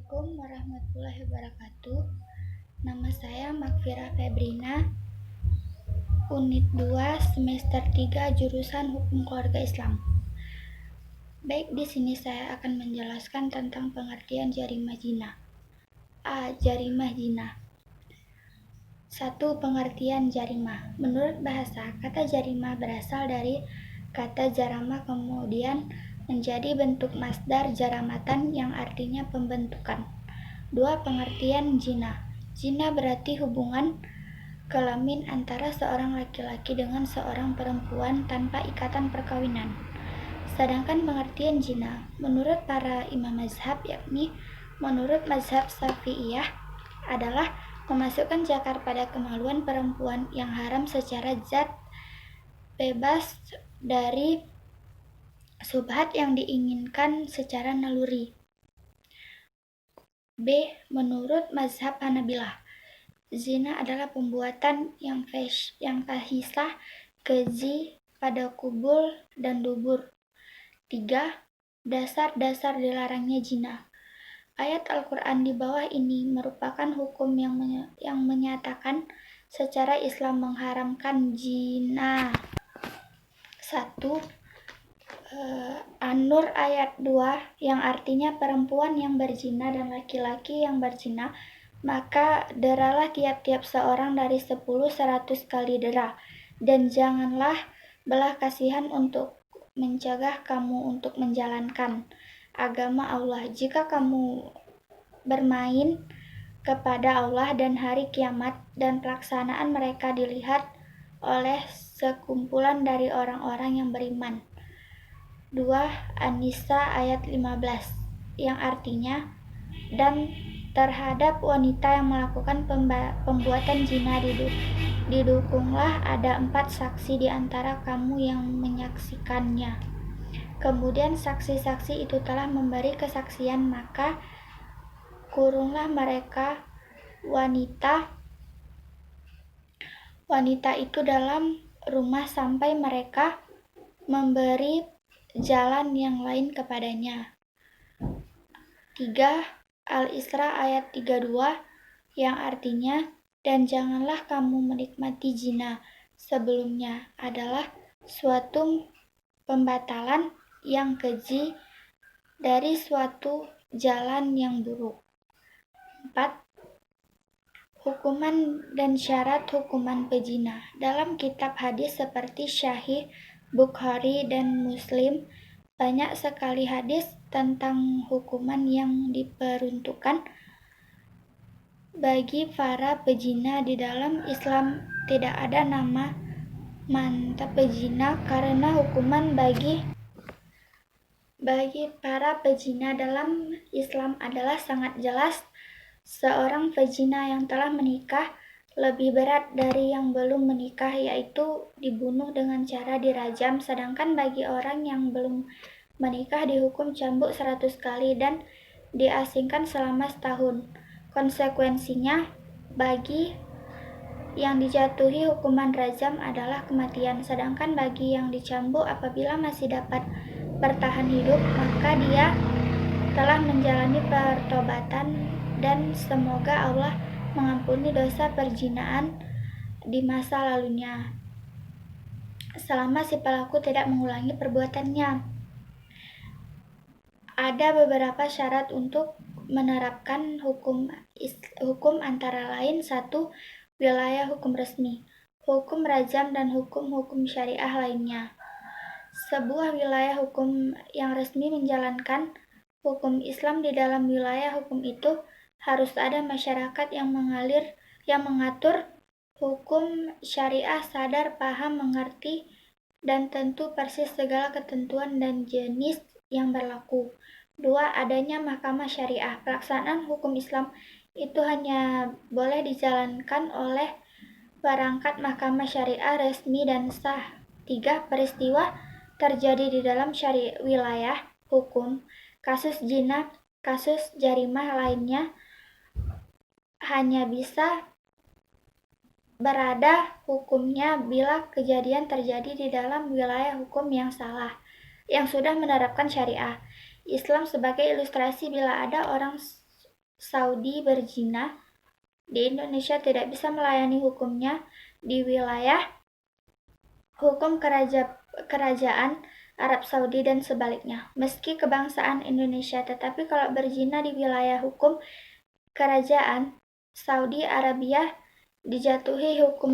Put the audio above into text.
Assalamualaikum warahmatullahi wabarakatuh. Nama saya Makfirah Febrina, Unit 2, Semester 3, Jurusan Hukum Keluarga Islam. Baik, di sini saya akan menjelaskan tentang pengertian jarimah zina. A. Jarimah zina. 1. Pengertian jarimah. Menurut bahasa, kata jarimah berasal dari kata jaramah kemudian menjadi bentuk masdar jaramatan yang artinya pembentukan. 2. Pengertian zina. Zina berarti hubungan kelamin antara seorang laki-laki dengan seorang perempuan tanpa ikatan perkawinan. Sedangkan pengertian zina menurut para imam mazhab, yakni menurut mazhab Syafi'iyah, adalah memasukkan zakar pada kemaluan perempuan yang haram secara zat, bebas dari subhat yang diinginkan secara naluri. B. Menurut mazhab Hanabilah, zina adalah perbuatan yang fahisah, keji pada kubul dan dubur. 3. Dasar-dasar dilarangnya zina. Ayat Al-Quran di bawah ini merupakan hukum yang menyatakan secara Islam mengharamkan zina. 1. An-Nur ayat 2 yang artinya perempuan yang berzina dan laki-laki yang berzina, maka deralah tiap-tiap seorang dari 10 100 kali dera, dan janganlah belah kasihan untuk mencegah kamu untuk menjalankan agama Allah. Jika kamu bermain kepada Allah dan hari kiamat, dan pelaksanaan mereka dilihat oleh sekumpulan dari orang-orang yang beriman. 2. An-Nisa ayat 15 yang artinya, dan terhadap wanita yang melakukan pembuatan zina didukunglah ada 4 saksi di antara kamu yang menyaksikannya. Kemudian saksi-saksi itu telah memberi kesaksian, maka kurunglah mereka wanita itu dalam rumah sampai mereka memberi jalan yang lain kepadanya. 3. Al-Isra ayat 32 yang artinya, dan janganlah kamu menikmati zina sebelumnya, adalah suatu pembatalan yang keji dari suatu jalan yang buruk. 4. Hukuman dan syarat hukuman pezina. Dalam kitab hadis seperti Sahih Bukhari dan Muslim, banyak sekali hadis tentang hukuman yang diperuntukkan bagi para pezina. Di dalam Islam tidak ada nama mantap pezina, karena hukuman bagi para pezina dalam Islam adalah sangat jelas. Seorang pezina yang telah menikah lebih berat dari yang belum menikah, yaitu dibunuh dengan cara dirajam. Sedangkan bagi orang yang belum menikah dihukum cambuk 100 kali dan diasingkan selama setahun. Konsekuensinya bagi yang dijatuhi hukuman rajam adalah kematian. Sedangkan bagi yang dicambuk, apabila masih dapat bertahan hidup, maka dia telah menjalani pertobatan, dan semoga Allah mengampuni dosa perzinaan di masa lalunya selama si pelaku tidak mengulangi perbuatannya. Ada beberapa syarat untuk menerapkan hukum antara lain: 1. Wilayah hukum resmi, hukum rajam dan hukum-hukum syariah lainnya. Sebuah wilayah hukum yang resmi menjalankan hukum Islam. Di dalam wilayah hukum itu harus ada masyarakat yang mengatur hukum syariah, sadar, paham, mengerti, dan tentu persis segala ketentuan dan jenis yang berlaku. 2. Adanya mahkamah syariah. Pelaksanaan hukum Islam itu hanya boleh dijalankan oleh perangkat mahkamah syariah resmi dan sah. 3. Peristiwa terjadi di dalam wilayah hukum, kasus zina, kasus jarimah lainnya, hanya bisa berada hukumnya bila kejadian terjadi di dalam wilayah hukum yang sudah menerapkan syariah Islam. Sebagai ilustrasi, bila ada orang Saudi berzina, di Indonesia tidak bisa melayani hukumnya di wilayah hukum kerajaan Arab Saudi dan sebaliknya, meski kebangsaan Indonesia, tetapi kalau berzina di wilayah hukum kerajaan Saudi Arabia dijatuhi hukum